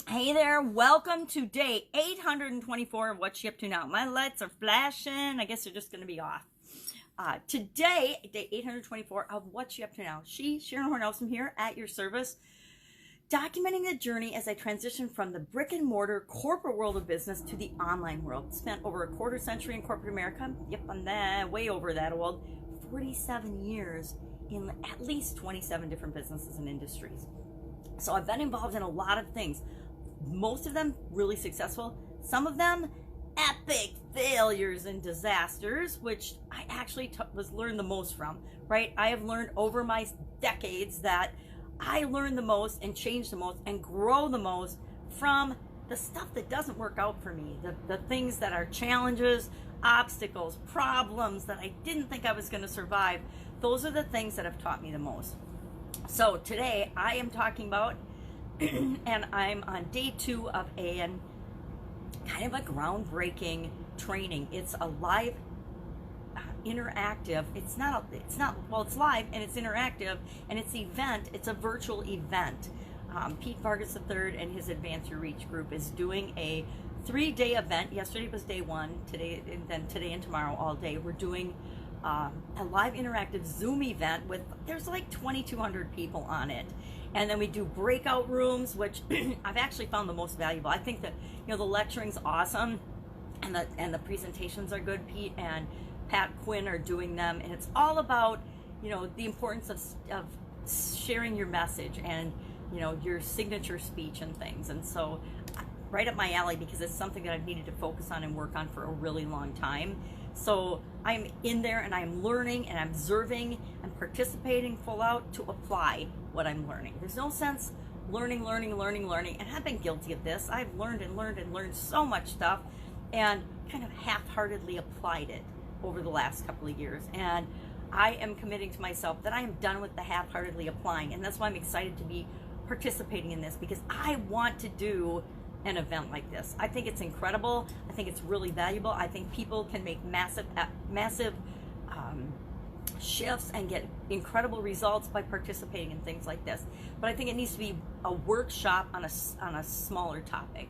Hey there, welcome to day 824 of What's She Up To Now. My lights are flashing. I guess they're just going to be off. Today, day 824 of What's She Up To Now. Sharon Horne-Ellstrom here at your service, documenting the journey as I transition from the brick and mortar corporate world of business to the online world. Spent over a quarter century in corporate America. Yep, I'm that, way over that old. 47 years in at least 27 different businesses and industries. So I've been involved in a lot of things. Most of them really successful, some of them epic failures and disasters, which I actually was learned the most from, right? I have learned over my decades that I learn the most and change the most and grow the most from the stuff that doesn't work out for me, the things that are challenges, obstacles, problems that I didn't think I was going to survive. Those are the things that have taught me the most. So today I am talking about and I'm on day 2 of a kind of a groundbreaking training. It's a live interactive. It's live and it's interactive, and it's event. It's a virtual event. Pete Vargas III and his Advance Your Reach group is doing a 3-day event. Yesterday was day 1. Today and tomorrow all day we're doing a live interactive Zoom event there's like 2,200 people on it. And then we do breakout rooms, which I've actually found the most valuable. I think that, the lecturing's awesome and the presentations are good. Pete and Pat Quinn are doing them, and it's all about, the importance of sharing your message and, your signature speech and things. And so right up my alley, because it's something that I've needed to focus on and work on for a really long time. So I'm in there and I'm learning and I'm observing and participating full out to apply what I'm learning. There's no sense learning, and I've been guilty of this. I've learned so much stuff and kind of half-heartedly applied it over the last couple of years. And I am committing to myself that I am done with the half-heartedly applying, and that's why I'm excited to be participating in this, because I want to do an event like this. I think it's incredible. I think it's really valuable. I think people can make massive shifts and get incredible results by participating in things like this. But I think it needs to be a workshop on a smaller topic.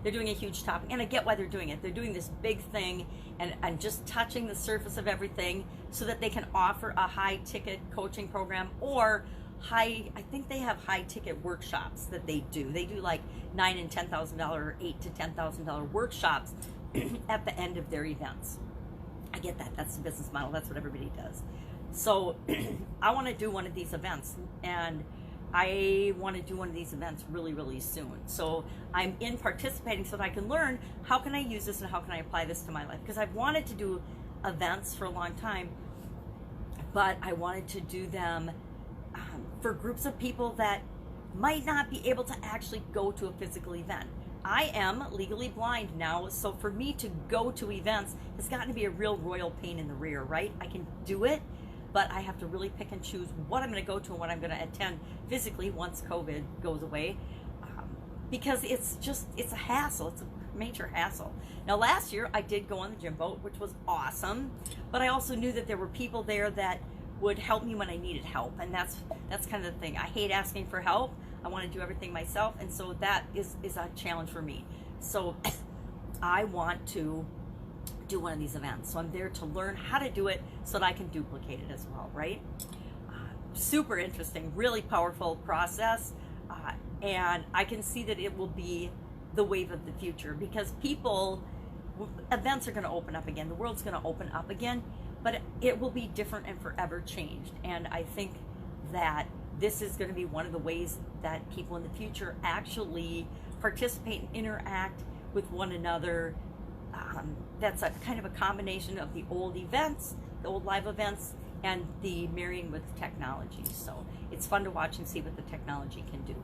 They're doing a huge topic, and I get why they're doing it. They're doing this big thing and just touching the surface of everything so that they can offer a high-ticket coaching program, or I think they have high-ticket workshops that they do. They do like $9,000 and $10,000 or $8,000 to $10,000 workshops at the end of their events. I get that. That's the business model. That's what everybody does. So I want to do one of these events, and I want to do one of these events really, really soon. So I'm in participating so that I can learn how can I use this and how can I apply this to my life. Because I've wanted to do events for a long time, but I wanted to do them for groups of people that might not be able to actually go to a physical event. I am legally blind now, so for me to go to events has gotten to be a real royal pain in the rear, right? I can do it, but I have to really pick and choose what I'm going to go to and what I'm going to attend physically once COVID goes away, because it's a hassle. It's a major hassle. Now, last year I did go on the gym boat, which was awesome, but I also knew that there were people there that would help me when I needed help, and that's kind of the thing. I hate asking for help. I want to do everything myself, and so that is a challenge for me. So I want to do one of these events. So I'm there to learn how to do it so that I can duplicate it as well, right? Super interesting, really powerful process, and I can see that it will be the wave of the future, because events are going to open up again. The world's going to open up again, but it will be different and forever changed. And I think that this is going to be one of the ways that people in the future actually participate and interact with one another. That's a kind of a combination of the old events, the old live events, and the marrying with technology. So it's fun to watch and see what the technology can do.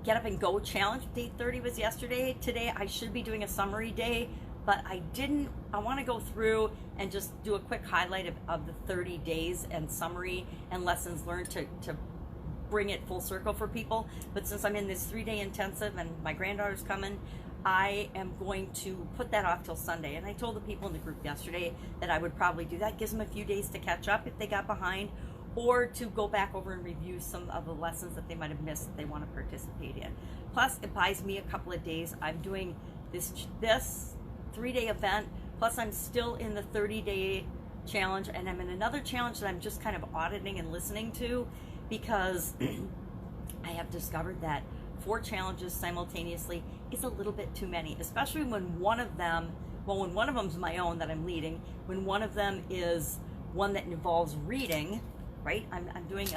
Get Up and Go Challenge, day 30 was yesterday. Today I should be doing a summary day, but I didn't. I want to go through and just do a quick highlight of the 30 days and summary and lessons learned to bring it full circle for people. But since I'm in this 3-day intensive and my granddaughter's coming, I am going to put that off till Sunday. And I told the people in the group yesterday that I would probably do that. Gives them a few days to catch up if they got behind, or to go back over and review some of the lessons that they might have missed that they want to participate in. Plus, it buys me a couple of days. I'm doing this 3-day event, plus I'm still in the 30-day challenge, and I'm in another challenge that I'm just kind of auditing and listening to, because I have discovered that 4 challenges simultaneously is a little bit too many, especially when one of them, well, when one of them's my own that I'm leading, when one of them is one that involves reading, right? I'm doing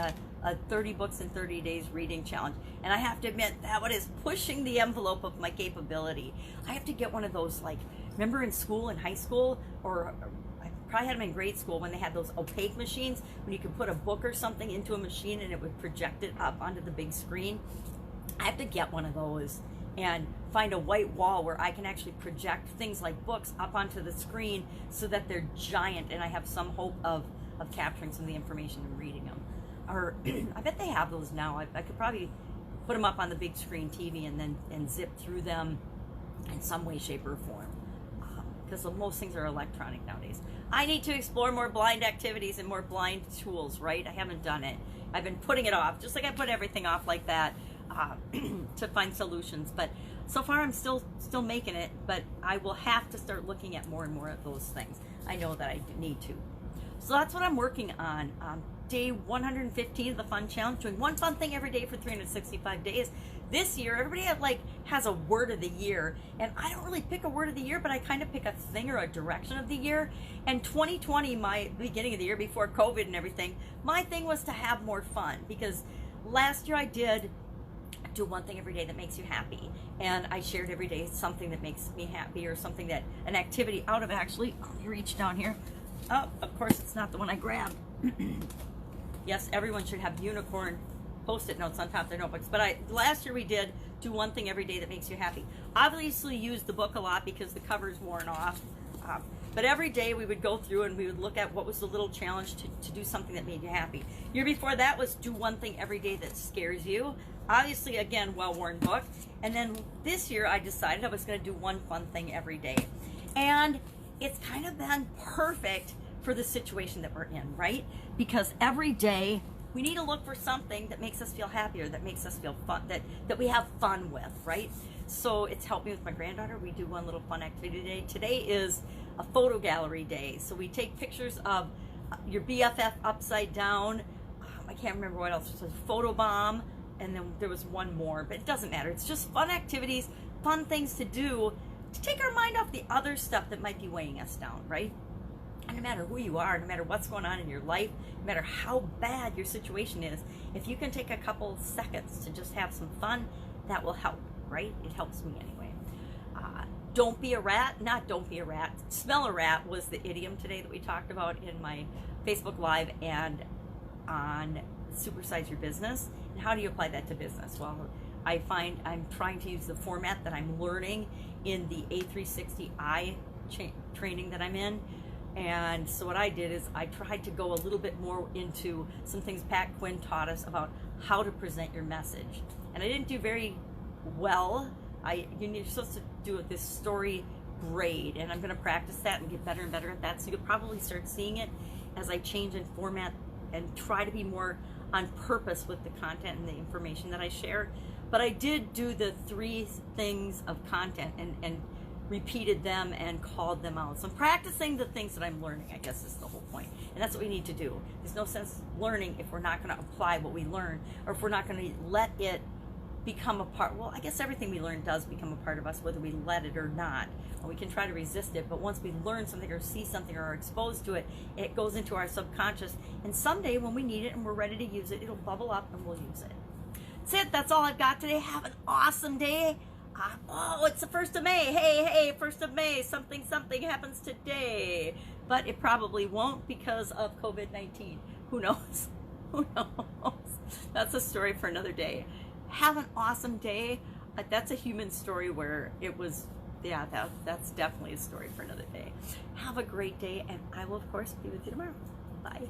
a 30 books in 30 days reading challenge, and I have to admit that one is pushing the envelope of my capability. I have to get one of those, like, remember in school, in high school, or I probably had them in grade school, when they had those opaque machines when you could put a book or something into a machine and it would project it up onto the big screen. I have to get one of those and find a white wall where I can actually project things like books up onto the screen so that they're giant and I have some hope of capturing some of the information and reading them. Or I bet they have those now. I could probably put them up on the big screen TV and zip through them in some way, shape, or form. Because most things are electronic nowadays. I need to explore more blind activities and more blind tools, right? I haven't done it. I've been putting it off, just like I put everything off like that, to find solutions. But so far I'm still making it, but I will have to start looking at more and more of those things. I know that I need to. So that's what I'm working on. Day 115 of the Fun Challenge, doing one fun thing every day for 365 days. This year, everybody has a word of the year, and I don't really pick a word of the year, but I kind of pick a thing or a direction of the year. And 2020, my beginning of the year before COVID and everything, my thing was to have more fun, because last year I did do one thing every day that makes you happy, and I shared every day something that makes me happy, or something that, an activity out of, actually, let me reach down here. Oh, of course, it's not the one I grabbed. Yes, everyone should have unicorn Post-it notes on top of their notebooks. But last year we did do one thing every day that makes you happy. Obviously used the book a lot because the cover's worn off. But every day we would go through and we would look at what was the little challenge to do something that made you happy. Year before that was do one thing every day that scares you. Obviously, again, well-worn book. And then this year I decided I was going to do one fun thing every day. And it's kind of been perfect for the situation that we're in, right? Because every day we need to look for something that makes us feel happier, that makes us feel fun, that we have fun with, right? So it's helped me with my granddaughter. We do one little fun activity today. Today is a photo gallery day. So we take pictures of your BFF upside down. I can't remember what else. It was a photo bomb, and then there was one more, but it doesn't matter. It's just fun activities, fun things to do to take our mind off the other stuff that might be weighing us down, right? And no matter who you are, no matter what's going on in your life, no matter how bad your situation is, if you can take a couple seconds to just have some fun, that will help, right? It helps me anyway. Don't be a rat, not don't be a rat. Smell a rat was the idiom today that we talked about in my Facebook Live and on Supersize Your Business. And how do you apply that to business? Well, I find I'm trying to use the format that I'm learning in the A360i training that I'm in. And so what I did is I tried to go a little bit more into some things Pat Quinn taught us about how to present your message. And I didn't do very well. You're supposed to do this story braid, and I'm going to practice that and get better and better at that. So you'll probably start seeing it as I change in format and try to be more on purpose with the content and the information that I share. But I did do the 3 things of content and repeated them and called them out. So I'm practicing the things that I'm learning, I guess is the whole point. And that's what we need to do. There's no sense learning if we're not going to apply what we learn, or if we're not going to let it become a part. Well, I guess everything we learn does become a part of us, whether we let it or not. And we can try to resist it, but once we learn something or see something or are exposed to it, it goes into our subconscious. And someday when we need it and we're ready to use it, it'll bubble up and we'll use it. That's it. That's all I've got today. Have an awesome day. Oh, it's the 1st of May. Hey, 1st of May. Something happens today. But it probably won't because of COVID-19. Who knows? Who knows? That's a story for another day. Have an awesome day. That's a human story where it was, yeah, that's definitely a story for another day. Have a great day, and I will, of course, be with you tomorrow. Bye.